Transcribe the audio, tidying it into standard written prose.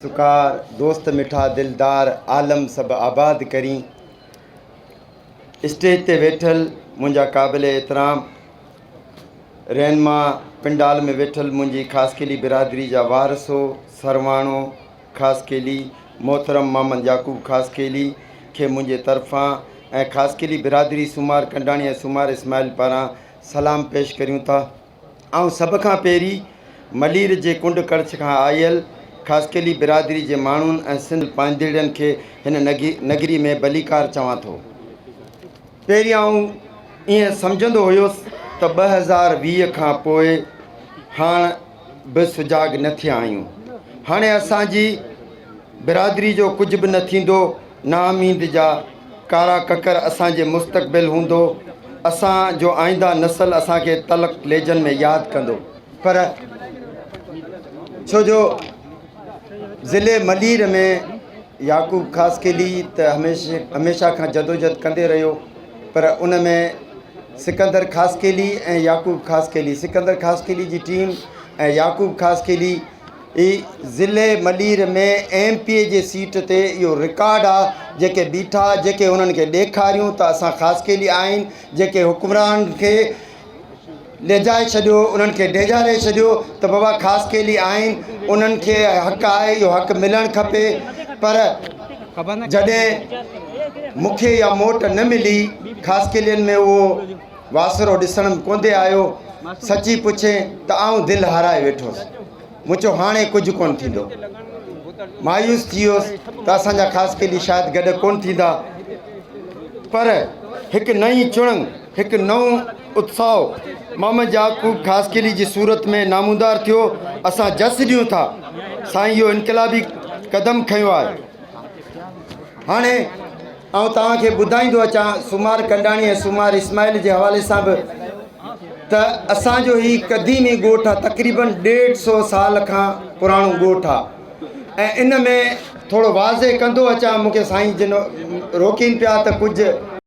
सुकार दोस्त मिठा दिलदार आलम सब आबाद करी। स्टेज ते वेठल मुंहिंजा क़ाबिल एहतराम रहनमा पिंडाल में वेठल मुंहिंजी ख़ासकेली बिरादरी जा वारसो सरवाणो ख़ासकेली मोहतरम मोहम्मद याकूब ख़ासकेली खे मुंहिंजे तरफ़ां ऐं ख़ासकेली बिरादरी सुमार कंडाणी ऐं सुमार इस्माइल पारां सलाम पेश करियूं था। ऐं सभ खां पहिरीं मलीर जे कुंड कड़छ खां आयल ख़ासकेली बिरादरी जे माण्हुनि ऐं सिंध पांधेड़ियुनि खे हिन नगरी में भलीकार चवां थो। पहिरीं आउं ईअं सम्झंदो हुयुसि त 2020 खां पोइ हाणे बि सुजाग न थिया आहियूं। हाणे असांजी बिरादरी जो कुझु बि न थींदो। नाउमीद जा कारा ककर असांजे मुस्तक़बिल हूंदो। असांजो आईंदा नस्ल असांखे तलक लेजन में यादि कंदो। पर छो जो ज़िले मलीर में याकूब ख़ासकेली त हमेशा खां जदोजहद कंदे रहियो। पर उन में सिकंदर ख़ासकेली ऐं याकूब ख़ासकेली, सिकंदर ख़ासकेली जी टीम ऐं याकूब ख़ासकेली ज़िले मलीर में MP जे सीट ते इहो रिकॉर्ड आहे जेके बीठा, जेके उन्हनि खे ॾेखारियूं त असां ख़ासकेली आहिनि, जेके हुक्मरान खे लेजाए छॾियो, उन्हनि खे डेजारे छॾियो त बाबा ख़ासकेली आहिनि, उन्हनि खे हक़ आहे, इहो हक़ मिलणु खपे। पर जॾहिं मूंखे इहा मोट न मिली, ख़ासकेलियुनि में उहो वासरो ॾिसण में कोन्हे आयो, सची पुछे त आउं दिलि हाराए वेठोसि। मूं चयो हाणे कुझु कोन थींदो। मायूस थी वियुसि त असांजा ख़ासकेली शायदि गॾु कोन थींदा। पर हिकु नई चुणंग, हिकु नओं उत्साह मोहम्मद याकूब ख़ासकेली जी सूरत में नामूदार थियो। असां जस ॾियूं था साईं इहो इनक़िलाबी क़दम खयो आहे। हाणे आउं तव्हांखे ॿुधाईंदो अचां सुमार कंडाणी ऐं सुमार इस्माइल जे हवाले सां बि त असांजो ही क़दीमी ॻोठु आहे, तक़रीबन 150 साल खां पुराणो ॻोठु आहे। ऐं इन में थोरो वाज़े कंदो अचां, मूंखे साईं जिन रोकीनि पिया त कुझु